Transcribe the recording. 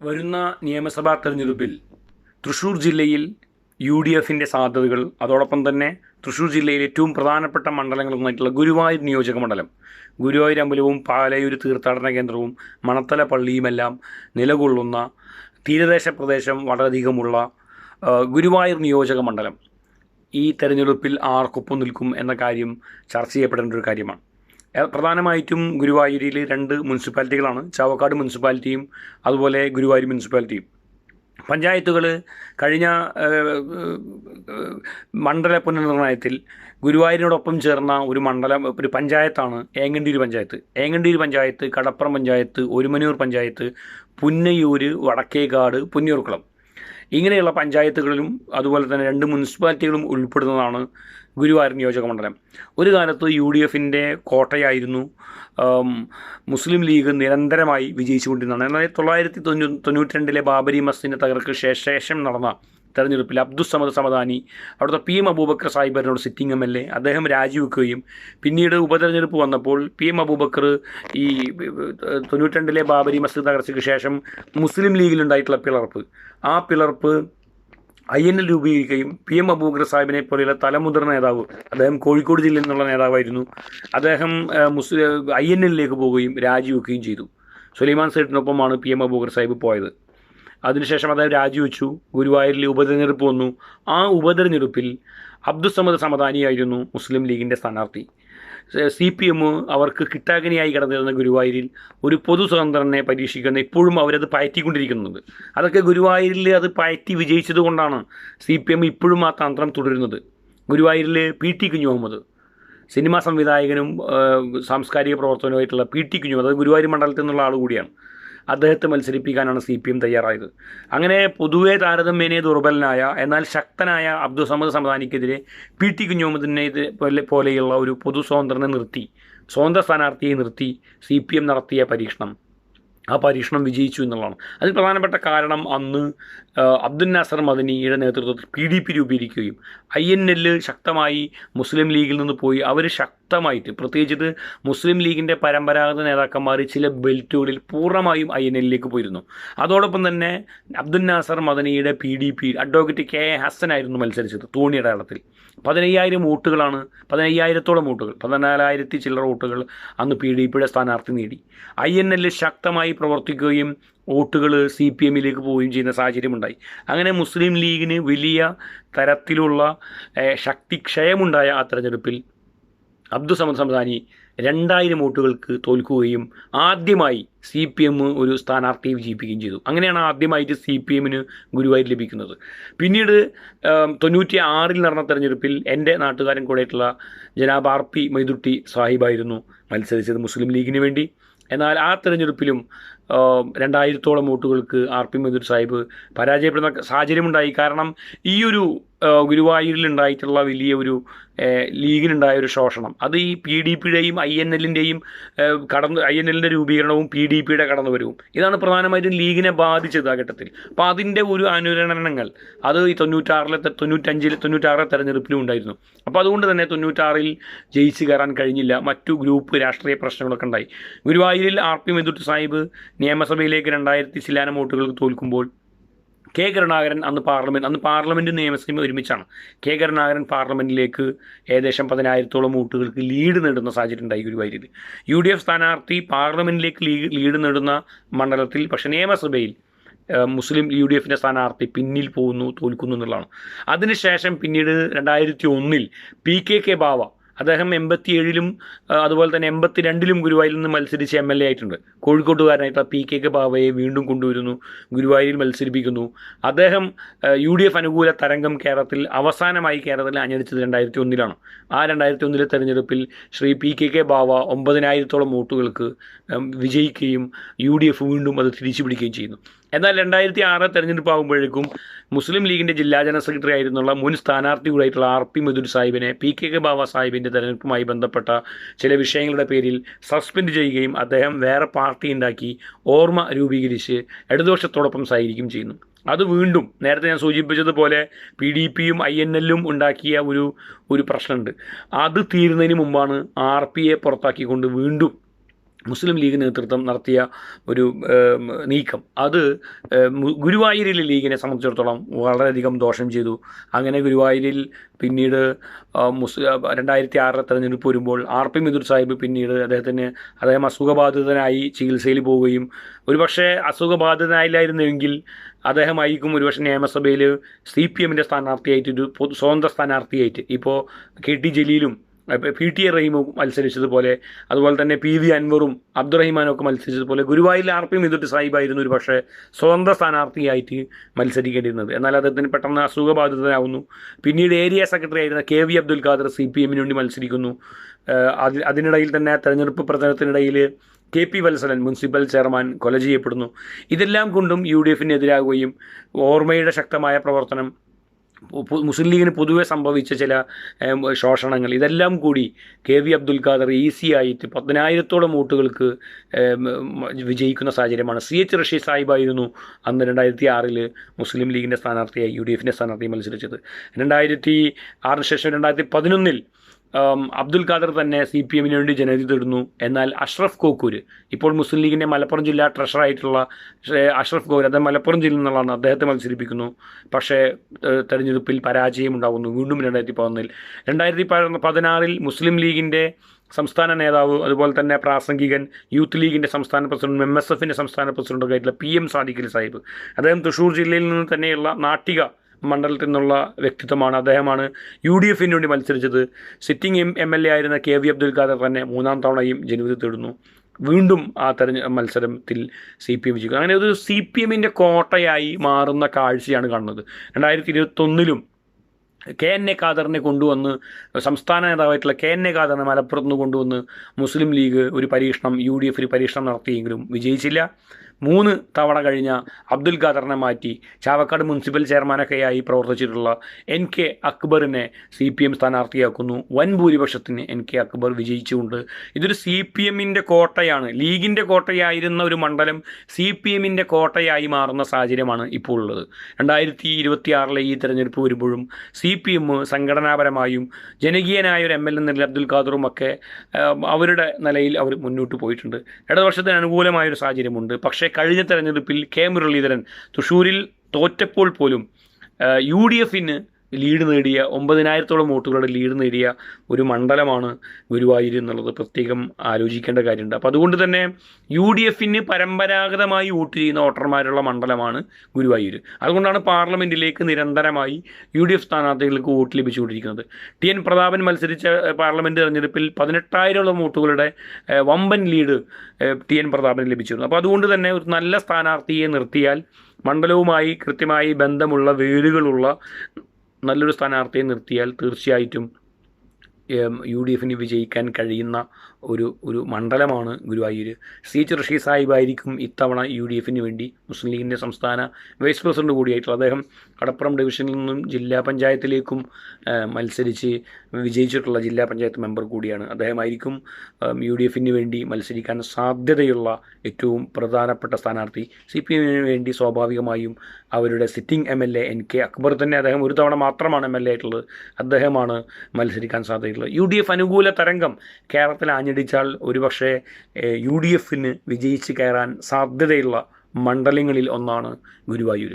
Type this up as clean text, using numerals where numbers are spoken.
വരുന്ന നിയമസഭാ തെരഞ്ഞെടുപ്പിൽ തൃശ്ശൂർ ജില്ലയിൽ UDFിൻ്റെ സാധ്യതകൾ, അതോടൊപ്പം തന്നെ തൃശ്ശൂർ ജില്ലയിലെ ഏറ്റവും പ്രധാനപ്പെട്ട മണ്ഡലങ്ങളൊന്നായിട്ടുള്ള ഗുരുവായൂർ നിയോജക മണ്ഡലം, ഗുരുവായൂർ അമ്പലവും പാലയൂർ തീർത്ഥാടന കേന്ദ്രവും മണത്തല പള്ളിയുമെല്ലാം നിലകൊള്ളുന്ന തീരദേശ പ്രദേശം വളരെയധികമുള്ള ഗുരുവായൂർ നിയോജക മണ്ഡലം ഈ തെരഞ്ഞെടുപ്പിൽ ആർക്കൊപ്പം നിൽക്കും എന്ന കാര്യം ചർച്ച ചെയ്യപ്പെടേണ്ട ഒരു കാര്യമാണ്. പ്രധാനമായിട്ടും ഗുരുവായൂരിൽ രണ്ട് മുനിസിപ്പാലിറ്റികളാണ്, ചാവക്കാട് മുനിസിപ്പാലിറ്റിയും അതുപോലെ ഗുരുവായൂർ മുനിസിപ്പാലിറ്റിയും. പഞ്ചായത്തുകൾ കഴിഞ്ഞ മണ്ഡല പുനർനിർണയത്തിൽ ഗുരുവായൂരിനോടൊപ്പം ചേർന്ന ഒരു പഞ്ചായത്താണ് ഏങ്ങണ്ടീര് പഞ്ചായത്ത്. ഏങ്ങണ്ടീര് പഞ്ചായത്ത്, കടപ്പുറം പഞ്ചായത്ത്, ഒരുമനൂർ പഞ്ചായത്ത്, പുന്നയൂർ, വടക്കേക്കാട്, പുന്നയൂർക്കുളം ഇങ്ങനെയുള്ള പഞ്ചായത്തുകളിലും അതുപോലെ തന്നെ രണ്ട് മുനിസിപ്പാലിറ്റികളും ഉൾപ്പെടുന്നതാണ് ഗുരുവായൂർ നിയോജക മണ്ഡലം. ഒരു കാലത്ത് UDFിൻ്റെ കോട്ടയായിരുന്നു. മുസ്ലിം ലീഗ് നിരന്തരമായി വിജയിച്ചുകൊണ്ടിരുന്നതാണ്. എന്നാൽ 1992 ബാബരി മസ്ജിദിനെ തകർക്ക് ശേഷം നടന്ന തെരഞ്ഞെടുപ്പിൽ അബ്ദുസ്സമദ് സമദാനി, അവിടുത്തെ PM അബൂബക്കർ സാഹിബിനോട് സിറ്റിംഗ് MLA, അദ്ദേഹം രാജിവെക്കുകയും പിന്നീട് ഉപതെരഞ്ഞെടുപ്പ് വന്നപ്പോൾ PM അബൂബക്കർ ഈ 92 ബാബരി മസ്ജിദ് തകർച്ചയ്ക്ക് ശേഷം മുസ്ലിം ലീഗിലുണ്ടായിട്ടുള്ള ആ പിളർപ്പ് INL രൂപീകരിക്കുകയും PM അബൂബക്കർ സാഹിബിനെ പോലെയുള്ള തലമുതിർന്ന നേതാവ്, അദ്ദേഹം കോഴിക്കോട് ജില്ലയിൽ നിന്നുള്ള നേതാവായിരുന്നു, അദ്ദേഹം INLലേക്ക് പോവുകയും രാജിവെക്കുകയും ചെയ്തു. സുലൈമാൻ സേഠിനൊപ്പമാണ് PM അബൂബക്കർ സാഹിബ് പോയത്. അതിനുശേഷം അദ്ദേഹം രാജിവെച്ചു. ഗുരുവായൂരിൽ ഉപതെരഞ്ഞെടുപ്പ് വന്നു. ആ ഉപതെരഞ്ഞെടുപ്പിൽ അബ്ദുസ്സമദ് സമദാനിയായിരുന്നു മുസ്ലിം ലീഗിൻ്റെ സ്ഥാനാർത്ഥി. CPM അവർക്ക് കിട്ടാക്കനിയായി കിടന്നിരുന്ന ഗുരുവായൂരിൽ ഒരു പൊതു സ്വതന്ത്രനെ പരീക്ഷിക്കുന്ന, ഇപ്പോഴും അവരത് പയറ്റിക്കൊണ്ടിരിക്കുന്നുണ്ട്. അതൊക്കെ ഗുരുവായൂരിൽ അത് പയറ്റി വിജയിച്ചത് കൊണ്ടാണ് CPM ഇപ്പോഴും ആ തന്ത്രം തുടരുന്നത്. ഗുരുവായൂരിൽ PT കുഞ്ഞുമുഹമ്മദ്, സിനിമാ സംവിധായകനും സാംസ്കാരിക പ്രവർത്തനവുമായിട്ടുള്ള PT കുഞ്ഞുമുഹമ്മദ്, അത് ഗുരുവായൂർ മണ്ഡലത്തിൽ നിന്നുള്ള ആൾ കൂടിയാണ്. അദ്ദേഹത്തെ മത്സരിപ്പിക്കാനാണ് CPM തയ്യാറായത്. അങ്ങനെ പൊതുവെ താരതമ്യേന ദുർബലനായ എന്നാൽ ശക്തനായ അബ്ദുസ്സമദ് സമദാനിക്കെതിരെ PT കുഞ്ഞുമുഹമ്മദിനെ പോലെയുള്ള ഒരു പൊതു സ്വതന്ത്രനെ നിർത്തി, സ്വതന്ത്ര സ്ഥാനാർത്ഥിയെ നിർത്തി CPM നടത്തിയ ആ പരീക്ഷണം വിജയിച്ചു എന്നുള്ളതാണ്. അതിൽ പ്രധാനപ്പെട്ട കാരണം അന്ന് അബ്ദുൽ നാസർ മദനിയുടെ നേതൃത്വത്തിൽ PDP രൂപീകരിക്കുകയും INL ശക്തമായി മുസ്ലിം ലീഗിൽ നിന്ന് പോയി അവർ ശക്തമായിട്ട്, പ്രത്യേകിച്ചിട്ട് മുസ്ലിം ലീഗിൻ്റെ പരമ്പരാഗത നേതാക്കന്മാർ ചില ബെൽറ്റുകളിൽ പൂർണ്ണമായും INLലേക്ക് പോയിരുന്നു. അതോടൊപ്പം തന്നെ അബ്ദുൽ നാസർ മദനിയുടെ PDP അഡ്വക്കേറ്റ് KA ഹസനായിരുന്നു മത്സരിച്ചത്. തോണിയുടെ അടത്തിൽ 15,000 വോട്ടുകളാണ്, 15,000-ഓളം വോട്ടുകൾ, 14,000 ചില്ലറ വോട്ടുകൾ അന്ന് PDPയുടെ സ്ഥാനാർത്ഥി നേടി. INL ശക്തമായി പ്രവർത്തിക്കുകയും വോട്ടുകൾ CPMലേക്ക് പോവുകയും ചെയ്യുന്ന സാഹചര്യമുണ്ടായി. അങ്ങനെ മുസ്ലിം ലീഗിന് വലിയ തരത്തിലുള്ള ശക്തിക്ഷയമുണ്ടായ ആ തെരഞ്ഞെടുപ്പിൽ അബ്ദുസ്സമദ് സമദാനി 2,000 വോട്ടുകൾക്ക് തോൽക്കുകയും ആദ്യമായി CPM ഒരു സ്ഥാനാർത്ഥിയെ വിജയിപ്പിക്കുകയും ചെയ്തു. അങ്ങനെയാണ് ആദ്യമായിട്ട് CPMന് ഗുരുവായൂർ ലഭിക്കുന്നത്. പിന്നീട് 96 നടന്ന തെരഞ്ഞെടുപ്പിൽ എൻ്റെ നാട്ടുകാരൻ കൂടെയായിട്ടുള്ള ജനാബ് RP മൈദുട്ടി സാഹിബായിരുന്നു മത്സരിച്ചത് മുസ്ലിം ലീഗിന് വേണ്ടി. എന്നാൽ ആ തെരഞ്ഞെടുപ്പിലും 2,000-ഓളം വോട്ടുകൾക്ക് RP മൈദുട്ടി സാഹിബ് പരാജയപ്പെടുന്ന സാഹചര്യമുണ്ടായി. കാരണം ഈ ഒരു ഗുരുവായൂരിലുണ്ടായിട്ടുള്ള വലിയ ഒരു ലീഗിനുണ്ടായ ഒരു ശോഷണം, അത് ഈ PDPയുടെയും INLൻ്റെയും INLൻ്റെ രൂപീകരണവും PDPയുടെ കടന്നുവരവും, ഇതാണ് പ്രധാനമായിട്ടും ലീഗിനെ ബാധിച്ചത് ആ ഘട്ടത്തിൽ. അപ്പോൾ അതിൻ്റെ ഒരു അനുരണനങ്ങൾ അത് ഈ 96 തെരഞ്ഞെടുപ്പിലും ഉണ്ടായിരുന്നു. അപ്പോൾ അതുകൊണ്ട് തന്നെ 96 ജയിച്ച് കയറാൻ കഴിഞ്ഞില്ല. മറ്റു ഗ്രൂപ്പ് രാഷ്ട്രീയ പ്രശ്നങ്ങളൊക്കെ ഉണ്ടായി. ഗുരുവായൂരിൽ RP മൈദുട്ടി സാഹിബ് നിയമസഭയിലേക്ക് 2,000 ചില്ലാനം വോട്ടുകൾക്ക് തോൽക്കുമ്പോൾ K. കരുണാകരൻ അന്ന് പാർലമെൻറ്റ് നിയമസഭ ഒരുമിച്ചാണ്. K. കരുണാകരൻ പാർലമെൻറ്റിലേക്ക് ഏകദേശം 10,000-ഓളം വോട്ടുകൾക്ക് ലീഡ് നേടുന്ന സാഹചര്യം ഉണ്ടായി ഗുരുവായൂരിൽ. UDF സ്ഥാനാർത്ഥി പാർലമെൻറ്റിലേക്ക് ലീഡ് നേടുന്ന മണ്ഡലത്തിൽ, പക്ഷേ നിയമസഭയിൽ മുസ്ലിം UDFിൻ്റെ സ്ഥാനാർത്ഥി പിന്നിൽ തോൽക്കുന്നു എന്നുള്ളതാണ്. അതിനുശേഷം പിന്നീട് 2001 PKK ബാവ, അദ്ദേഹം 87-ലും അതുപോലെ തന്നെ 82-ലും ഗുരുവായൂരിൽ നിന്ന് മത്സരിച്ച് MLA ആയിട്ടുണ്ട്. കോഴിക്കോട്ടുകാരനായിട്ട് PKK ബാവയെ വീണ്ടും കൊണ്ടുവരുന്നു, ഗുരുവായൂരിൽ മത്സരിപ്പിക്കുന്നു. അദ്ദേഹം UDF അനുകൂല തരംഗം അവസാനമായി കേരളത്തിൽ അഞ്ഞടിച്ചത് 2001-ലാണ്. ആ 2001 തെരഞ്ഞെടുപ്പിൽ ശ്രീ PKK ബാവ 9,000-ഓളം വോട്ടുകൾക്ക് വിജയിക്കുകയും UDF വീണ്ടും അത് തിരിച്ചു പിടിക്കുകയും ചെയ്യുന്നു. എന്നാൽ 2006 തെരഞ്ഞെടുപ്പ് ആകുമ്പോഴേക്കും മുസ്ലിം ലീഗിൻ്റെ ജില്ലാ ജനറൽ സെക്രട്ടറി ആയിരുന്നുള്ള മുൻ സ്ഥാനാർത്ഥി കൂടായിട്ടുള്ള RP മൈദുട്ടി സാഹിബിനെ PKK ബാവ സാഹിബിൻ്റെ തെരഞ്ഞെടുപ്പുമായി ബന്ധപ്പെട്ട ചില വിഷയങ്ങളുടെ പേരിൽ സസ്പെൻഡ് ചെയ്യുകയും അദ്ദേഹം വേറെ പാർട്ടി ഉണ്ടാക്കി ഓർമ്മ രൂപീകരിച്ച് ഇടതുപക്ഷത്തോടൊപ്പം സഹകരിക്കുകയും ചെയ്യുന്നു. അത് വീണ്ടും നേരത്തെ ഞാൻ സൂചിപ്പിച്ചതുപോലെ PDPയും INLും ഉണ്ടാക്കിയ ഒരു പ്രശ്നമുണ്ട്. അത് തീരുന്നതിന് മുമ്പാണ് RPയെ പുറത്താക്കിക്കൊണ്ട് വീണ്ടും മുസ്ലിം ലീഗ് നേതൃത്വം നടത്തിയ ഒരു നീക്കം അത് ഗുരുവായൂരിലെ ലീഗിനെ സംബന്ധിച്ചിടത്തോളം വളരെയധികം ദോഷം ചെയ്തു. അങ്ങനെ ഗുരുവായൂരിൽ പിന്നീട് 2006 തെരഞ്ഞെടുപ്പ് വരുമ്പോൾ RP മിഥുൻ സാഹിബ് പിന്നീട് അദ്ദേഹം അസുഖബാധിതനായി ചികിത്സയിൽ പോവുകയും ഒരുപക്ഷെ അസുഖബാധിതനായില്ലായിരുന്നുവെങ്കിൽ അദ്ദേഹമായിരിക്കും ഒരുപക്ഷെ നിയമസഭയിൽ CPM സ്ഥാനാർത്ഥിയായിട്ട് സ്വതന്ത്ര സ്ഥാനാർത്ഥിയായിട്ട് ഇപ്പോൾ KT ജലീലും PTA റഹീമും മത്സരിച്ചതുപോലെ, അതുപോലെ തന്നെ PV അൻവറും അബ്ദുറഹിമാനും ഒക്കെ മത്സരിച്ചതുപോലെ ഗുരുവായൂരിൽ RP മിഥുൻ സാഹിബായിരുന്നു ഒരു പക്ഷേ സ്വതന്ത്ര സ്ഥാനാർത്ഥിയായിട്ട് മത്സരിക്കേണ്ടിയിരുന്നത്. എന്നാൽ അദ്ദേഹത്തിന് പെട്ടെന്ന് അസുഖബാധിതനാവുന്നു. പിന്നീട് ഏരിയ സെക്രട്ടറി ആയിരുന്ന KV അബ്ദുൽ ഖാദർ CPM വേണ്ടി മത്സരിക്കുന്നു. അതിനിടയിൽ തന്നെ തെരഞ്ഞെടുപ്പ് പ്രചരണത്തിനിടയിൽ KP വത്സലൻ മുനിസിപ്പൽ ചെയർമാൻ കൊല ചെയ്യപ്പെടുന്നു. ഇതെല്ലാം കൊണ്ടും UDF-നെതിരാകുകയും ഓർമ്മയുടെ ശക്തമായ പ്രവർത്തനം, മുസ്ലിം ലീഗിന് പൊതുവെ സംഭവിച്ച ചില ശോഷണങ്ങൾ, ഇതെല്ലാം കൂടി KV അബ്ദുൽ ഖാദർ ഈസിയായിട്ട് 10,000-ഓളം വോട്ടുകൾക്ക് വിജയിക്കുന്ന സാഹചര്യമാണ്. CH റഷീദ് സാഹിബായിരുന്നു അന്ന് 2006 മുസ്ലിം ലീഗിൻ്റെ സ്ഥാനാർത്ഥിയായി UDF-ൻ്റെ സ്ഥാനാർത്ഥിയായി മത്സരിച്ചത്. 2006 ശേഷം 2011 അബ്ദുൽ ഖാദർ തന്നെ CPM-ന് വേണ്ടി ജനവിധി തേടുന്നു. എന്നാൽ അഷ്റഫ് കോക്കൂർ, ഇപ്പോൾ മുസ്ലിം ലീഗിൻ്റെ മലപ്പുറം ജില്ലാ ട്രഷറായിട്ടുള്ള അഷ്റഫ് കോക്കൂർ, അദ്ദേഹം മലപ്പുറം ജില്ലയിൽ നിന്നുള്ളതാണ്, അദ്ദേഹത്തെ മത്സരിപ്പിക്കുന്നു. പക്ഷേ തെരഞ്ഞെടുപ്പിൽ പരാജയം ഉണ്ടാകുന്നു. വീണ്ടും 2011 2016 മുസ്ലിം ലീഗിൻ്റെ സംസ്ഥാന നേതാവ്, അതുപോലെ തന്നെ പ്രാസംഗികൻ, യൂത്ത് ലീഗിൻ്റെ സംസ്ഥാന പ്രസിഡന്റ്, MSF-ൻ്റെ സംസ്ഥാന പ്രസിഡൻ്റൊക്കെ ആയിട്ടുള്ള PM സാദിഖ് അലി സാഹിബ്, അദ്ദേഹം തൃശ്ശൂർ ജില്ലയിൽ നിന്ന് തന്നെയുള്ള നാട്ടിക മണ്ഡലത്തിൽ നിന്നുള്ള വ്യക്തിത്വമാണ്. അദ്ദേഹമാണ് UDF-ന് വേണ്ടി മത്സരിച്ചത്. സിറ്റിംഗ് MLA ആയിരുന്ന KV അബ്ദുൽ ഖാദർ തന്നെ 3-ാം തവണയും ജനവിധി തേടുന്നു. വീണ്ടും ആ മത്സരത്തിൽ CPM വിജയിക്കും. അങ്ങനെ ഒരു CPM-ൻ്റെ കോട്ടയായി മാറുന്ന കാഴ്ചയാണ് കാണുന്നത്. 2021 KNA ഖാദറിനെ കൊണ്ടുവന്ന്, സംസ്ഥാന നേതാവായിട്ടുള്ള KNA ഖാദറിനെ മലപ്പുറത്ത് നിന്ന് കൊണ്ടുവന്ന് മുസ്ലിം ലീഗ് ഒരു പരീക്ഷണം, UDF ഒരു പരീക്ഷണം നടത്തിയെങ്കിലും വിജയിച്ചില്ല. 3 തവണ കഴിഞ്ഞ അബ്ദുൽ ഖാദറിനെ മാറ്റി ചാവക്കാട് മുനിസിപ്പൽ ചെയർമാനൊക്കെയായി പ്രവർത്തിച്ചിട്ടുള്ള NK അക്ബറിനെ CPM സ്ഥാനാർത്ഥിയാക്കുന്നു. വൻ ഭൂരിപക്ഷത്തിന് NK അക്ബർ വിജയിച്ചുകൊണ്ട് ഇതൊരു CPM-ൻ്റെ കോട്ടയാണ്. ലീഗിൻ്റെ കോട്ടയായിരുന്ന ഒരു മണ്ഡലം CPM-ൻ്റെ കോട്ടയായി മാറുന്ന സാഹചര്യമാണ് ഇപ്പോൾ ഉള്ളത്. 2026 ഈ തെരഞ്ഞെടുപ്പ് വരുമ്പോഴും CPM സംഘടനാപരമായും ജനകീയനായ ഒരു MLA എന്ന അബ്ദുൽ ഖാദറും ഒക്കെ അവരുടെ നിലയിൽ അവർ മുന്നോട്ട് പോയിട്ടുണ്ട്. ഇടതുപക്ഷത്തിന് അനുകൂലമായൊരു സാഹചര്യമുണ്ട്. പക്ഷേ കഴിഞ്ഞ തെരഞ്ഞെടുപ്പിൽ K മുരളീധരൻ തൃശ്ശൂരിൽ തോറ്റപ്പോൾ പോലും UDF-ന് ലീഡ് നേടിയ 9,000-ഓളം വോട്ടുകളുടെ ലീഡ് നേടിയ ഒരു മണ്ഡലമാണ് ഗുരുവായൂർ എന്നുള്ളത് പ്രത്യേകം ആലോചിക്കേണ്ട കാര്യമുണ്ട്. അപ്പോൾ അതുകൊണ്ട് തന്നെ UDF-ന് പരമ്പരാഗതമായി വോട്ട് ചെയ്യുന്ന വോട്ടർമാരുള്ള മണ്ഡലമാണ് ഗുരുവായൂർ. അതുകൊണ്ടാണ് പാർലമെൻറ്റിലേക്ക് നിരന്തരമായി UDF സ്ഥാനാർത്ഥികൾക്ക് വോട്ട് ലഭിച്ചുകൊണ്ടിരിക്കുന്നത്. TN പ്രതാപൻ മത്സരിച്ച പാർലമെൻറ്റ് തെരഞ്ഞെടുപ്പിൽ 18,000-ഓളം വോട്ടുകളുടെ വമ്പൻ ലീഡ് TN പ്രതാപന് ലഭിച്ചിരുന്നു. അപ്പോൾ അതുകൊണ്ട് തന്നെ ഒരു നല്ല സ്ഥാനാർത്ഥിയെ നിർത്തിയാൽ, മണ്ഡലവുമായി കൃത്യമായി ബന്ധമുള്ള വേരുകളുള്ള നല്ലൊരു സ്ഥാനാർത്ഥിയെ നിർത്തിയാൽ തീർച്ചയായിട്ടും UDF-ന് വിജയിക്കാൻ കഴിയുന്ന ഒരു മണ്ഡലമാണ് ഗുരുവായൂർ. CH റഷീദ് സാഹിബായിരിക്കും ഇത്തവണ UDF-ന് വേണ്ടി മുസ്ലിം ലീഗിൻ്റെ സംസ്ഥാന വൈസ് പ്രസിഡന്റ് കൂടിയായിട്ടുള്ള അദ്ദേഹം കടപ്പുറം ഡിവിഷനിൽ നിന്നും ജില്ലാ പഞ്ചായത്തിലേക്കും മത്സരിച്ച് വിജയിച്ചിട്ടുള്ള ജില്ലാ പഞ്ചായത്ത് മെമ്പർ കൂടിയാണ്. അദ്ദേഹമായിരിക്കും UDF-ന് വേണ്ടി മത്സരിക്കാൻ സാധ്യതയുള്ള ഏറ്റവും പ്രധാനപ്പെട്ട സ്ഥാനാർത്ഥി. CPM-ന് വേണ്ടി സ്വാഭാവികമായും അവരുടെ സിറ്റിംഗ് MLA NK അക്ബർ തന്നെ, അദ്ദേഹം ഒരു തവണ മാത്രമാണ് MLA ആയിട്ടുള്ളത്, അദ്ദേഹമാണ് മത്സരിക്കാൻ സാധ്യതയുള്ളത്. UDF അനുകൂല തരംഗം കേരളത്തിൽ ആഞ്ഞടിച്ചാൽ ഒരുപക്ഷെ UDF-ന് വിജയിച്ച് കയറാൻ സാധ്യതയുള്ള മണ്ഡലങ്ങളിൽ ഒന്നാണ് ഗുരുവായൂർ.